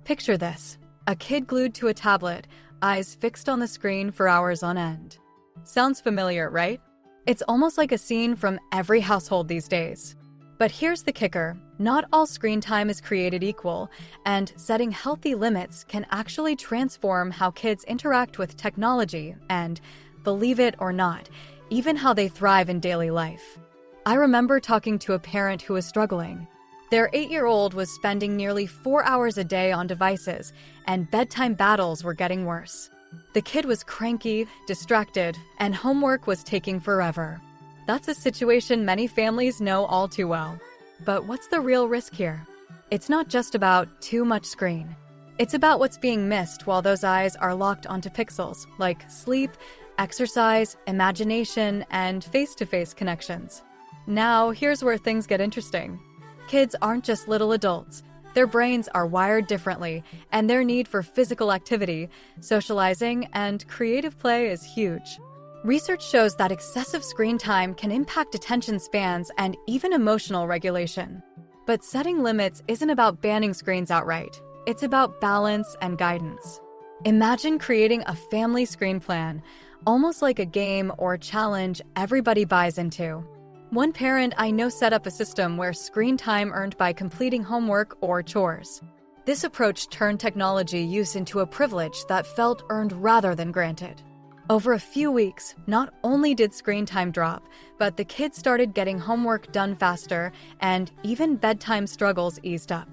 Picture this: a kid glued to a tablet, eyes fixed on the screen for hours on end. Sounds familiar, right? It's almost like a scene from every household these days. But here's the kicker: not all screen time is created equal, and setting healthy limits can actually transform how kids interact with technology and, believe it or not, even how they thrive in daily life. I remember talking to a parent who was struggling. Their 8-year-old was spending nearly 4 hours a day on devices, and bedtime battles were getting worse. The kid was cranky, distracted, and homework was taking forever. That's a situation many families know all too well. But what's the real risk here? It's not just about too much screen. It's about what's being missed while those eyes are locked onto pixels, like sleep, exercise, imagination, and face-to-face connections. Now, here's where things get interesting. Kids aren't just little adults. Their brains are wired differently, and their need for physical activity, socializing, and creative play is huge. Research shows that excessive screen time can impact attention spans and even emotional regulation. But setting limits isn't about banning screens outright. It's about balance and guidance. Imagine creating a family screen plan, almost like a game or challenge everybody buys into. One parent I know set up a system where screen time earned by completing homework or chores. This approach turned technology use into a privilege that felt earned rather than granted. Over a few weeks, not only did screen time drop, but the kids started getting homework done faster, and even bedtime struggles eased up.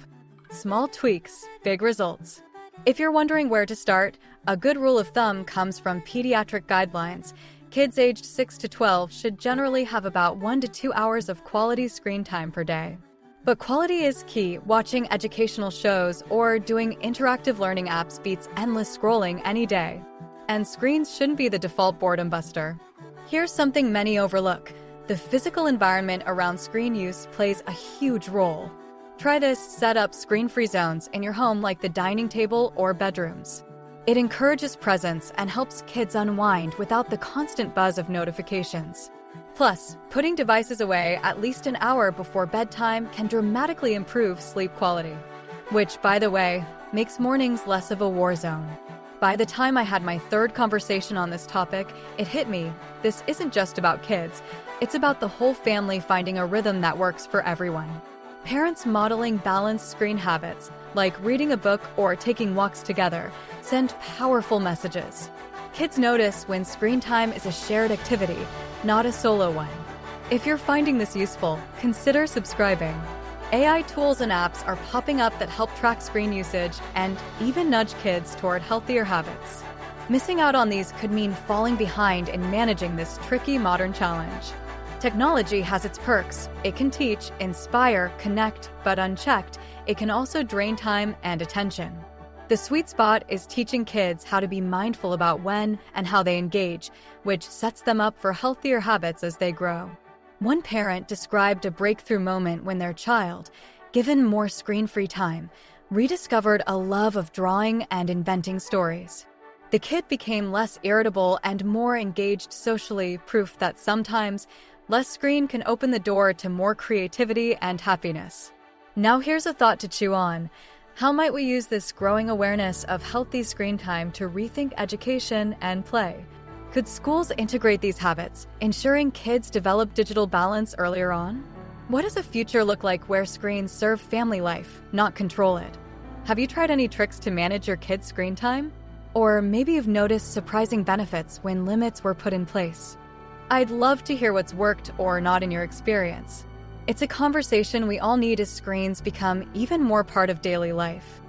Small tweaks, big results. If you're wondering where to start, a good rule of thumb comes from pediatric guidelines. Kids aged 6 to 12 should generally have about 1 to 2 hours of quality screen time per day. But quality is key. Watching educational shows or doing interactive learning apps beats endless scrolling any day. And screens shouldn't be the default boredom buster. Here's something many overlook. The physical environment around screen use plays a huge role. Try this: set up screen-free zones in your home like the dining table or bedrooms. It encourages presence and helps kids unwind without the constant buzz of notifications. Plus, putting devices away at least an hour before bedtime can dramatically improve sleep quality, which, by the way, makes mornings less of a war zone. By the time I had my third conversation on this topic, it hit me: this isn't just about kids, it's about the whole family finding a rhythm that works for everyone. Parents modeling balanced screen habits, like reading a book or taking walks together, send powerful messages. Kids notice when screen time is a shared activity, not a solo one. If you're finding this useful, consider subscribing. AI tools and apps are popping up that help track screen usage and even nudge kids toward healthier habits. Missing out on these could mean falling behind in managing this tricky modern challenge. Technology has its perks. It can teach, inspire, connect, but unchecked, it can also drain time and attention. The sweet spot is teaching kids how to be mindful about when and how they engage, which sets them up for healthier habits as they grow. One parent described a breakthrough moment when their child, given more screen-free time, rediscovered a love of drawing and inventing stories. The kid became less irritable and more engaged socially, proof that sometimes less screen can open the door to more creativity and happiness. Now here's a thought to chew on. How might we use this growing awareness of healthy screen time to rethink education and play? Could schools integrate these habits, ensuring kids develop digital balance earlier on? What does a future look like where screens serve family life, not control it? Have you tried any tricks to manage your kids' screen time? Or maybe you've noticed surprising benefits when limits were put in place. I'd love to hear what's worked or not in your experience. It's a conversation we all need as screens become even more part of daily life.